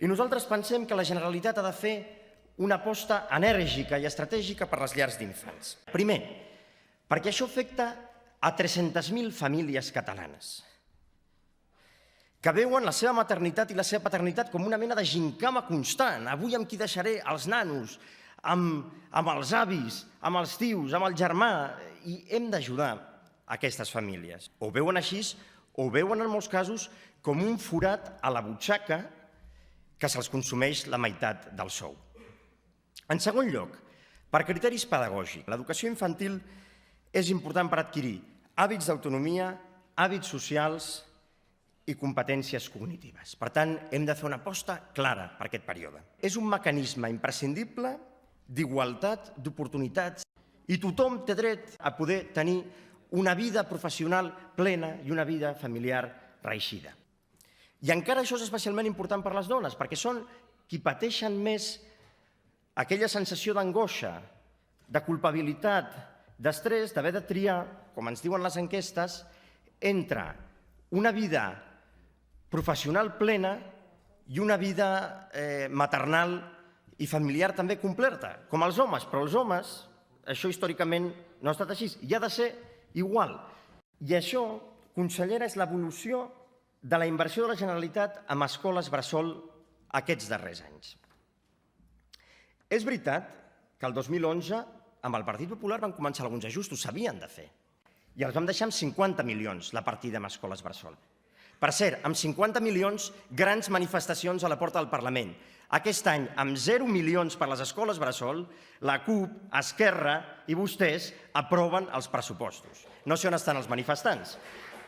I nosaltres pensem que la Generalitat ha de fer una aposta enèrgica i estratègica per les llars d'infants. Primer, perquè això afecta a 300.000 famílies catalanes que veuen la seva maternitat i la seva paternitat com una mena de gincama constant. Avui amb qui deixaré els nanos, amb els avis, amb els tios, amb el germà, i hem d'ajudar aquestes famílies. Ho veuen així, o ho veuen en molts casos com un forat a la butxaca que se'ls consumeix la meitat del sou. En segon lloc, per criteris pedagògics, l'educació infantil és important per adquirir hàbits d'autonomia, hàbits socials i competències cognitives. Per tant, hem de fer una aposta clara per aquest període. És un mecanisme imprescindible d'igualtat d'oportunitats i tothom té dret a poder tenir una vida professional plena i una vida familiar reeixida. I encara això és especialment important per les dones, perquè són qui pateixen més aquella sensació d'angoixa, de culpabilitat, d'estrès, d'haver de triar, com ens diuen les enquestes, entre una vida professional plena i una vida maternal i familiar també completa, com els homes, però els homes, això històricament no ha estat així, i ha de ser igual. I això, consellera, és l'evolució de la inversió de la Generalitat en escoles bressol aquests darrers anys. És veritat que el 2011, amb el Partit Popular, van començar alguns ajustos, s'havien de fer, i els vam deixar amb 50 milions la partida en escoles bressol. Per cert, amb 50 milions, grans manifestacions a la porta del Parlament. Aquest any, amb 0 milions per les escoles bressol, la CUP, Esquerra i vostès aproven els pressupostos. No sé on estan els manifestants,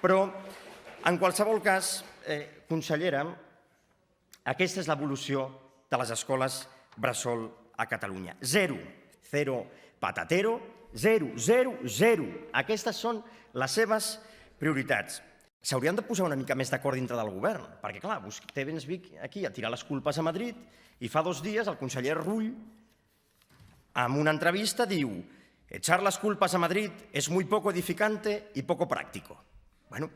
però, en qualsevol cas, consellera, aquesta és l'evolució de les escoles bressol a Catalunya. 0, 0 patatero, 0, 0, 0. Aquestes són les seves prioritats. S'haurien de posar una mica més d'acord dintre del govern, perquè, clar, vostè ve aquí a tirar les culpes a Madrid i fa 2 dies el conseller Rull, en una entrevista, diu «Echar las culpas a Madrid es muy poco edificante y poco práctico». Bueno,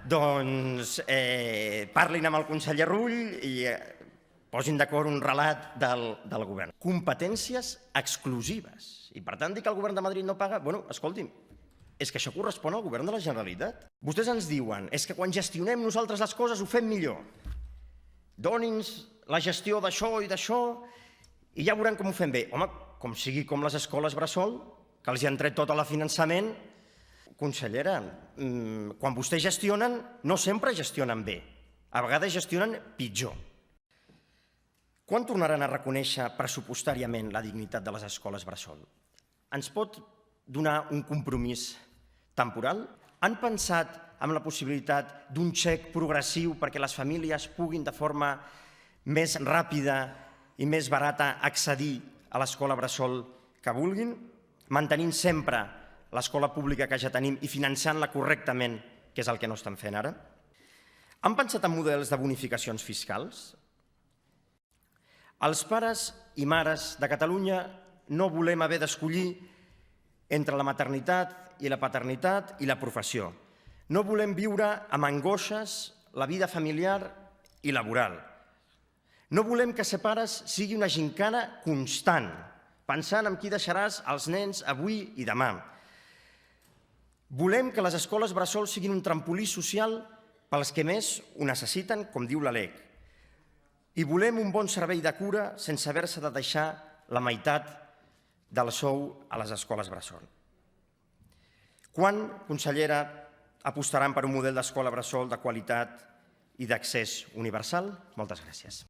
doncs parlin amb el conseller Rull i posin d'acord un relat del govern. Competències exclusives. I per tant dir que el govern de Madrid no paga, bueno, escolti'm, és que això correspon al govern de la Generalitat. Vostès ens diuen, és que quan gestionem nosaltres les coses ho fem millor. Doni'ns la gestió d'això i d'això i ja veurem com ho fem bé. Home, com sigui com les escoles bressol, que els hi han tret tot el finançament. Consellera, quan vostès gestionen, no sempre gestionen bé. A vegades gestionen pitjor. Quan tornaran a reconèixer pressupostàriament la dignitat de les escoles bressol? Ens pot donar un compromís temporal? Han pensat en la possibilitat d'un xec progressiu perquè les famílies puguin de forma més ràpida i més barata accedir a l'escola bressol que vulguin, mantenint sempre l'escola pública que ja tenim i finançant-la correctament, que és el que no estan fent ara? Han pensat en models de bonificacions fiscals? Els pares i mares de Catalunya no volem haver d'escollir entre la maternitat i la paternitat i la professió. No volem viure amb angoixes la vida familiar i laboral. No volem que ser pares sigui una gincana constant, pensant en qui deixaràs els nens avui i demà. Volem que les escoles bressol siguin un trampolí social pels que més ho necessiten, com diu la LEC. I volem un bon servei de cura sense haver-se de deixar la meitat del sou a les escoles bressol. Quan, consellera, apostaran per un model d'escola bressol de qualitat i d'accés universal? Moltes gràcies.